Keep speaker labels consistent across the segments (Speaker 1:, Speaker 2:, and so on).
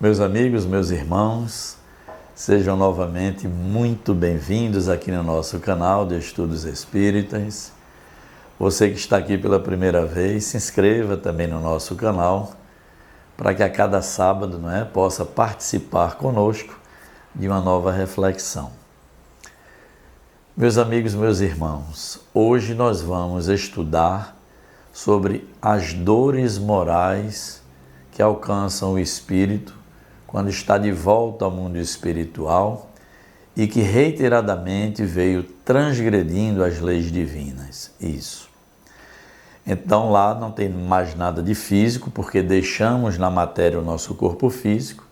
Speaker 1: Meus amigos, meus irmãos, sejam novamente muito bem-vindos aqui no nosso canal de Estudos Espíritas. Você que está aqui pela primeira vez, se inscreva também no nosso canal para que a cada sábado, possa participar conosco de uma nova reflexão. Meus amigos, meus irmãos, hoje nós vamos estudar sobre as dores morais que alcançam o espírito quando está de volta ao mundo espiritual e que reiteradamente veio transgredindo as leis divinas. Isso. Então lá não tem mais nada de físico, porque deixamos na matéria o nosso corpo físico.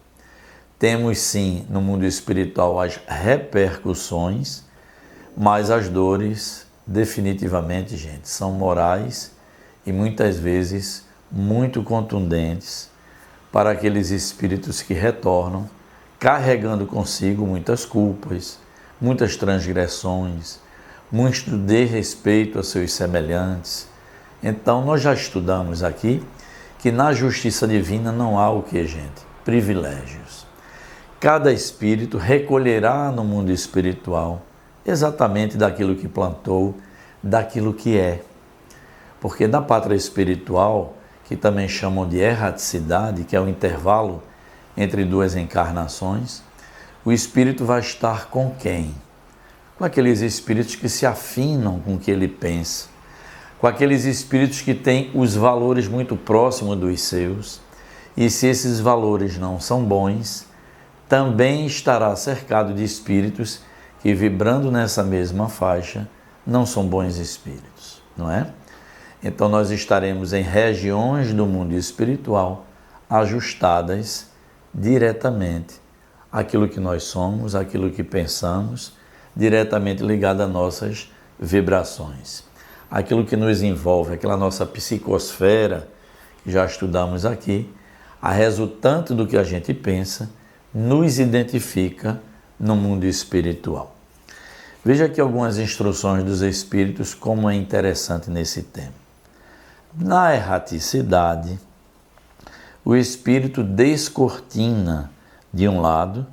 Speaker 1: Temos sim no mundo espiritual as repercussões, mas as dores definitivamente, gente, são morais e muitas vezes muito contundentes para aqueles espíritos que retornam carregando consigo muitas culpas, muitas transgressões, muito desrespeito a seus semelhantes. Então nós já estudamos aqui que na justiça divina não há o que, gente? Privilégios. Cada espírito recolherá no mundo espiritual exatamente daquilo que plantou, daquilo que é. Porque na pátria espiritual, que também chamam de erraticidade, que é o intervalo entre duas encarnações, o espírito vai estar com quem? Com aqueles espíritos que se afinam com o que ele pensa, com aqueles espíritos que têm os valores muito próximos dos seus, e se esses valores não são bons, também estará cercado de espíritos que, vibrando nessa mesma faixa, não são bons espíritos, não é? Então nós estaremos em regiões do mundo espiritual ajustadas diretamente àquilo que nós somos, àquilo que pensamos, diretamente ligado às nossas vibrações. Aquilo que nos envolve, aquela nossa psicosfera, que já estudamos aqui, a resultante do que a gente pensa, nos identifica no mundo espiritual. Veja aqui algumas instruções dos espíritos, como é interessante nesse tema. Na erraticidade, o espírito descortina, de um lado,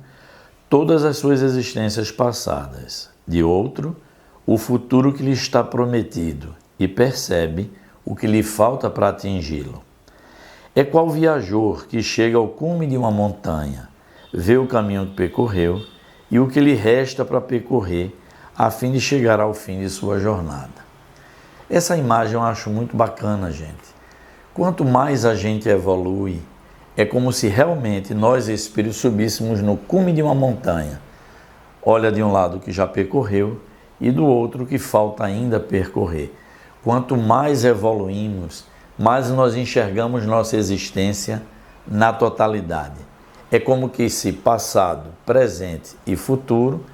Speaker 1: todas as suas existências passadas, de outro, o futuro que lhe está prometido e percebe o que lhe falta para atingi-lo. É qual viajor que chega ao cume de uma montanha, vê o caminho que percorreu e o que lhe resta para percorrer a fim de chegar ao fim de sua jornada. Essa imagem eu acho muito bacana, gente. Quanto mais a gente evolui, é como se realmente nós, espíritos, subíssemos no cume de uma montanha. Olha de um lado o que já percorreu e do outro o que falta ainda percorrer. Quanto mais evoluímos, mais nós enxergamos nossa existência na totalidade. É como que se passado, presente e futuro,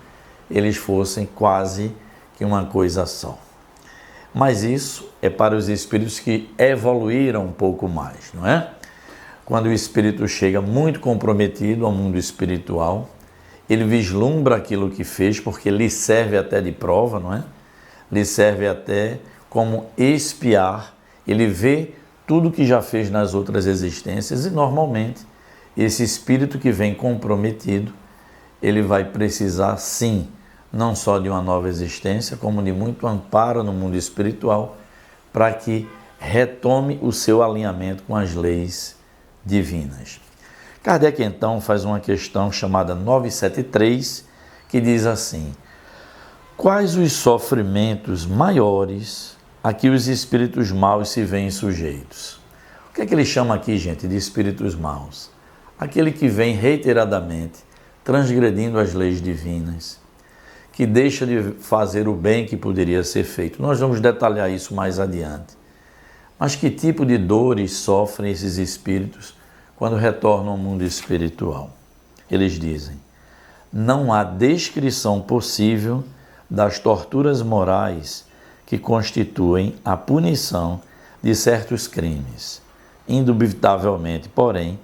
Speaker 1: eles fossem quase que uma coisa só. Mas isso é para os espíritos que evoluíram um pouco mais, não é? Quando o espírito chega muito comprometido ao mundo espiritual, ele vislumbra aquilo que fez, porque lhe serve até de prova, não é? Lhe serve até como espiar, ele vê tudo que já fez nas outras existências e normalmente esse espírito que vem comprometido, ele vai precisar sim, não só de uma nova existência, como de muito amparo no mundo espiritual, para que retome o seu alinhamento com as leis divinas. Kardec, então, faz uma questão chamada 973, que diz assim: quais os sofrimentos maiores a que os espíritos maus se veem sujeitos? O que é que ele chama aqui, gente, de espíritos maus? Aquele que vem reiteradamente transgredindo as leis divinas, que deixa de fazer o bem que poderia ser feito. Nós vamos detalhar isso mais adiante. Mas que tipo de dores sofrem esses espíritos quando retornam ao mundo espiritual? Eles dizem: não há descrição possível das torturas morais que constituem a punição de certos crimes. Indubitavelmente, porém,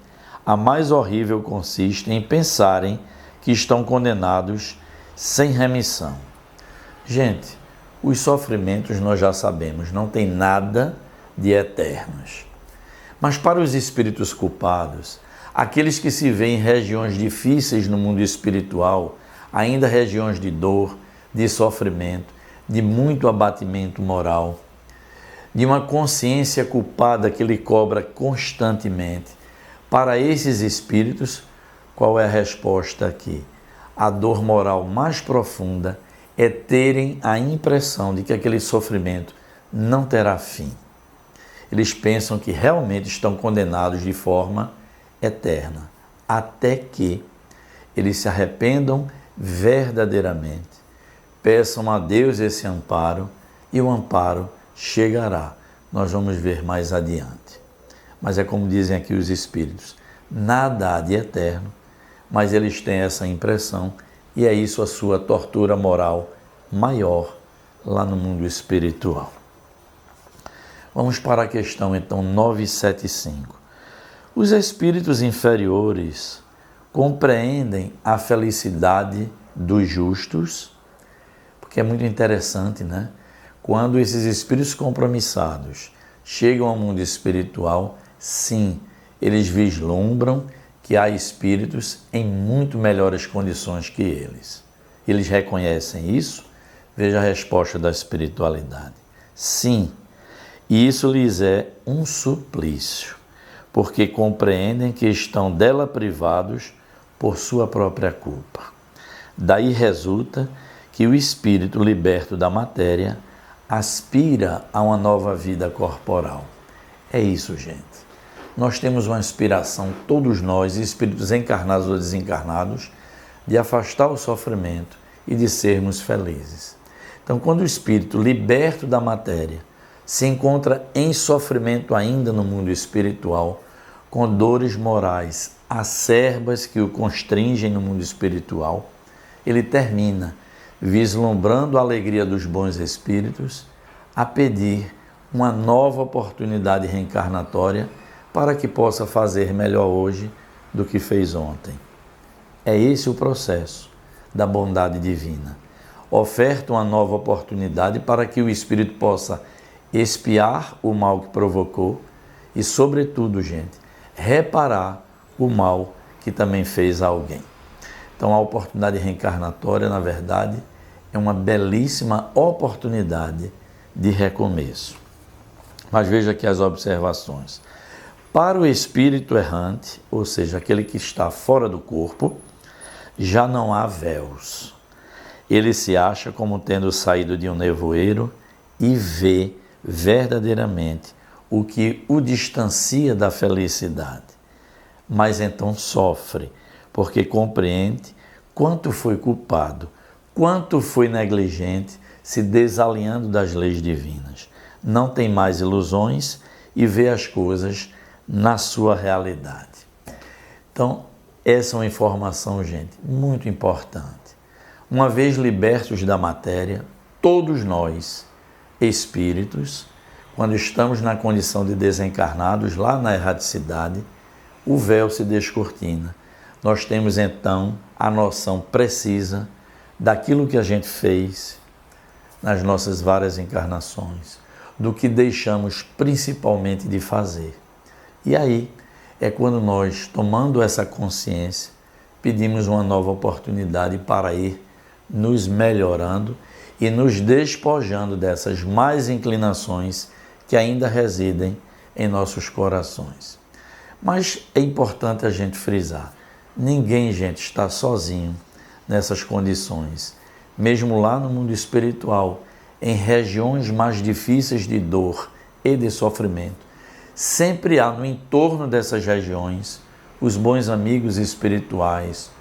Speaker 1: a mais horrível consiste em pensarem que estão condenados sem remissão. Gente, os sofrimentos nós já sabemos, não tem nada de eternos. Mas para os espíritos culpados, Aqueles que se veem em regiões difíceis no mundo espiritual, ainda regiões de dor, de sofrimento, de muito abatimento moral, de uma consciência culpada que lhe cobra constantemente. Para esses espíritos, qual é a resposta aqui? A dor moral mais profunda é terem a impressão de que aquele sofrimento não terá fim. Eles pensam que realmente estão condenados de forma eterna, até que eles se arrependam verdadeiramente, peçam a Deus esse amparo e o amparo chegará. Nós vamos ver mais adiante. Mas é como dizem aqui os espíritos, nada há de eterno, mas eles têm essa impressão e é isso a sua tortura moral maior lá no mundo espiritual. Vamos para a questão então 975. Os espíritos inferiores compreendem a felicidade dos justos, porque é muito interessante, né? Quando esses espíritos compromissados chegam ao mundo espiritual, sim, eles vislumbram que há espíritos em muito melhores condições que eles. Eles reconhecem isso? Veja a resposta da espiritualidade. Sim, e isso lhes é um suplício, porque compreendem que estão dela privados por sua própria culpa. Daí resulta que o espírito liberto da matéria aspira a uma nova vida corporal. É isso, gente. Nós temos uma aspiração, todos nós, espíritos encarnados ou desencarnados, de afastar o sofrimento e de sermos felizes. Então, quando o espírito liberto da matéria se encontra em sofrimento ainda no mundo espiritual, com dores morais acerbas que o constringem no mundo espiritual, ele termina vislumbrando a alegria dos bons espíritos, a pedir uma nova oportunidade reencarnatória para que possa fazer melhor hoje do que fez ontem. É esse o processo da bondade divina. Oferta uma nova oportunidade para que o espírito possa expiar o mal que provocou e, sobretudo, gente, reparar o mal que também fez a alguém. Então, a oportunidade reencarnatória, na verdade, é uma belíssima oportunidade de recomeço. Mas veja aqui as observações. Para o espírito errante, ou seja, aquele que está fora do corpo, já não há véus. Ele se acha como tendo saído de um nevoeiro e vê verdadeiramente o que o distancia da felicidade. Mas então sofre, porque compreende quanto foi culpado, quanto foi negligente, se desalinhando das leis divinas. Não tem mais ilusões e vê as coisas na sua realidade. Então, essa é uma informação, gente, muito importante. Uma vez libertos da matéria, todos nós, espíritos, quando estamos na condição de desencarnados, lá na erraticidade, o véu se descortina. Nós temos então a noção precisa daquilo que a gente fez nas nossas várias encarnações, do que deixamos principalmente de fazer. E aí é quando nós, tomando essa consciência, pedimos uma nova oportunidade para ir nos melhorando e nos despojando dessas más inclinações que ainda residem em nossos corações. Mas é importante a gente frisar, ninguém, gente, está sozinho nessas condições. Mesmo lá no mundo espiritual, em regiões mais difíceis de dor e de sofrimento, sempre há no entorno dessas regiões os bons amigos espirituais,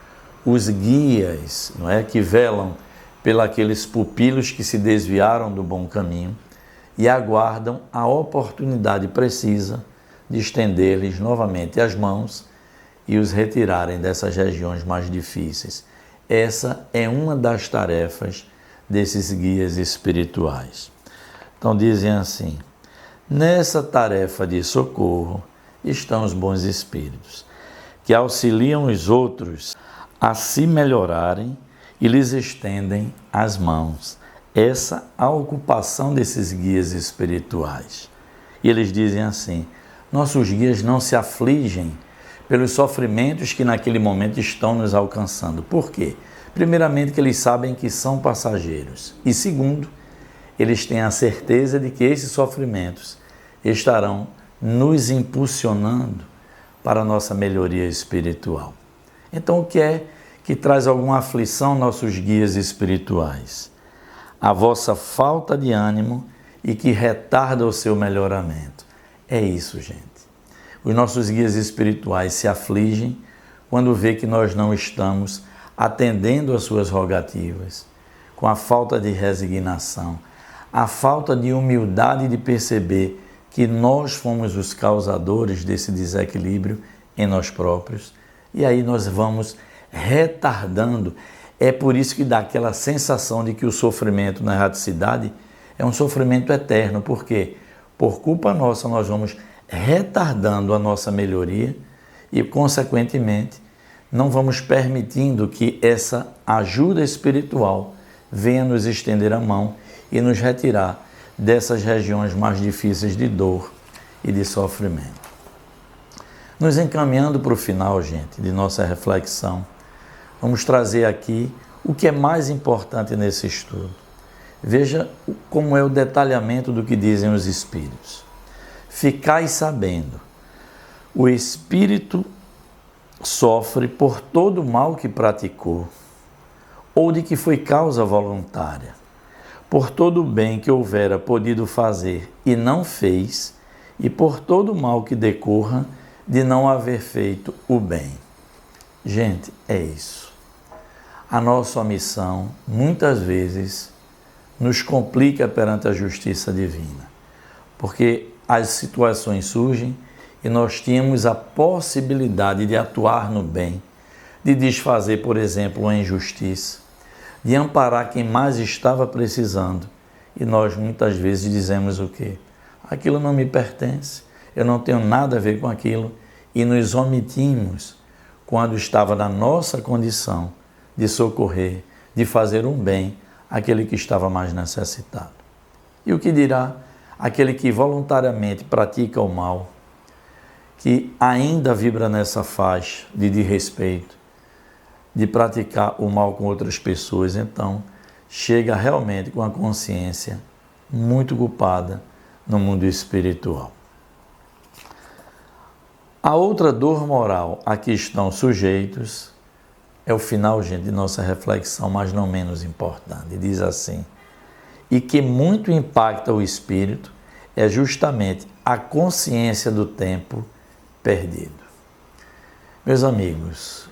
Speaker 1: os guias, não é, que velam pelos pupilos que se desviaram do bom caminho e aguardam a oportunidade precisa de estender-lhes novamente as mãos e os retirarem dessas regiões mais difíceis. Essa é uma das tarefas desses guias espirituais. Então dizem assim: nessa tarefa de socorro estão os bons espíritos, que auxiliam os outros a se melhorarem e lhes estendem as mãos. Essa é a ocupação desses guias espirituais. E eles dizem assim: nossos guias não se afligem pelos sofrimentos que naquele momento estão nos alcançando. Por quê? Primeiramente, que eles sabem que são passageiros. E segundo, eles têm a certeza de que esses sofrimentos estarão nos impulsionando para a nossa melhoria espiritual. Então, o que é que traz alguma aflição aos nossos guias espirituais? A vossa falta de ânimo e que retarda o seu melhoramento. É isso, gente. Os nossos guias espirituais se afligem quando vê que nós não estamos atendendo às suas rogativas, com a falta de resignação, a falta de humildade de perceber que nós fomos os causadores desse desequilíbrio em nós próprios, e aí nós vamos retardando. É por isso que dá aquela sensação de que o sofrimento na erraticidade é um sofrimento eterno, porque por culpa nossa nós vamos retardando a nossa melhoria e, consequentemente, não vamos permitindo que essa ajuda espiritual venha nos estender a mão e nos retirar dessas regiões mais difíceis de dor e de sofrimento. Nos encaminhando para o final, gente, de nossa reflexão, vamos trazer aqui o que é mais importante nesse estudo. Veja como é o detalhamento do que dizem os Espíritos. Ficai sabendo, o Espírito sofre por todo o mal que praticou, ou de que foi causa voluntária, por todo o bem que houvera podido fazer e não fez, e por todo o mal que decorra de não haver feito o bem. Gente, é isso. A nossa omissão, muitas vezes, nos complica perante a justiça divina, porque as situações surgem e nós tínhamos a possibilidade de atuar no bem, de desfazer, por exemplo, uma injustiça, de amparar quem mais estava precisando. E nós muitas vezes dizemos o quê? Aquilo não me pertence, eu não tenho nada a ver com aquilo, e nos omitimos quando estava na nossa condição de socorrer, de fazer um bem àquele que estava mais necessitado. E o que dirá aquele que voluntariamente pratica o mal, que ainda vibra nessa faixa de desrespeito, de praticar o mal com outras pessoas, então chega realmente com a consciência muito culpada no mundo espiritual. A outra dor moral a que estão sujeitos é o final, gente, de nossa reflexão, mas não menos importante. Diz assim: e que muito impacta o espírito é justamente a consciência do tempo perdido. Meus amigos,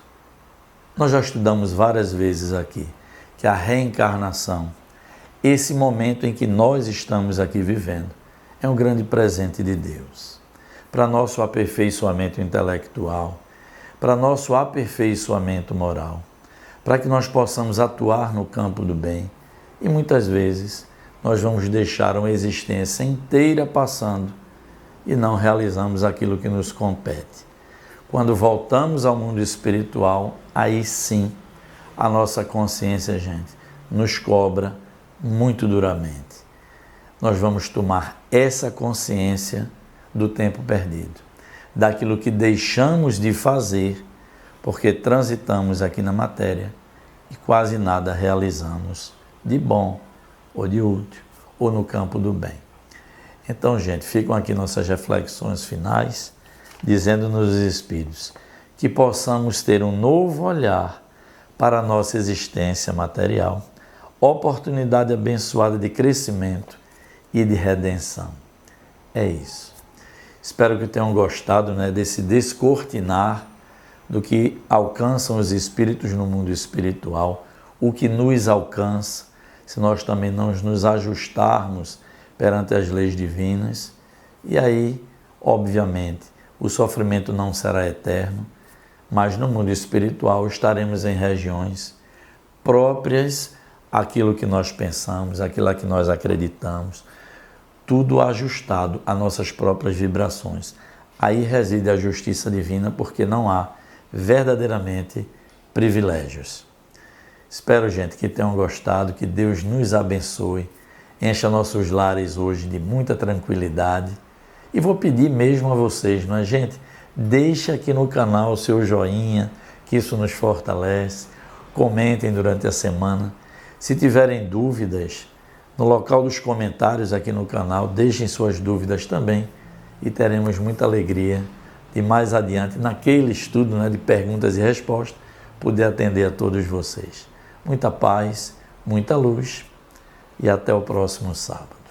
Speaker 1: nós já estudamos várias vezes aqui que a reencarnação, esse momento em que nós estamos aqui vivendo, é um grande presente de Deus para nosso aperfeiçoamento intelectual, para nosso aperfeiçoamento moral, para que nós possamos atuar no campo do bem. E muitas vezes nós vamos deixar uma existência inteira passando e não realizamos aquilo que nos compete. Quando voltamos ao mundo espiritual, aí sim a nossa consciência, gente, nos cobra muito duramente. Nós vamos tomar essa consciência do tempo perdido, daquilo que deixamos de fazer porque transitamos aqui na matéria e quase nada realizamos de bom ou de útil ou no campo do bem. Então, gente, ficam aqui nossas reflexões finais, dizendo-nos os Espíritos que possamos ter um novo olhar para a nossa existência material, oportunidade abençoada de crescimento e de redenção. É isso. Espero que tenham gostado, desse descortinar do que alcançam os espíritos no mundo espiritual, o que nos alcança, se nós também não nos ajustarmos perante as leis divinas. E aí, obviamente, o sofrimento não será eterno, mas no mundo espiritual estaremos em regiões próprias àquilo que nós pensamos, àquilo que nós acreditamos, tudo ajustado às nossas próprias vibrações. Aí reside a justiça divina, porque não há verdadeiramente privilégios. Espero, gente, que tenham gostado, que Deus nos abençoe, encha nossos lares hoje de muita tranquilidade. E vou pedir mesmo a vocês, gente, Deixe aqui no canal o seu joinha, que isso nos fortalece. Comentem durante a semana. Se tiverem dúvidas, no local dos comentários aqui no canal, deixem suas dúvidas também e teremos muita alegria de mais adiante, naquele estudo, de perguntas e respostas, poder atender a todos vocês. Muita paz, muita luz e até o próximo sábado.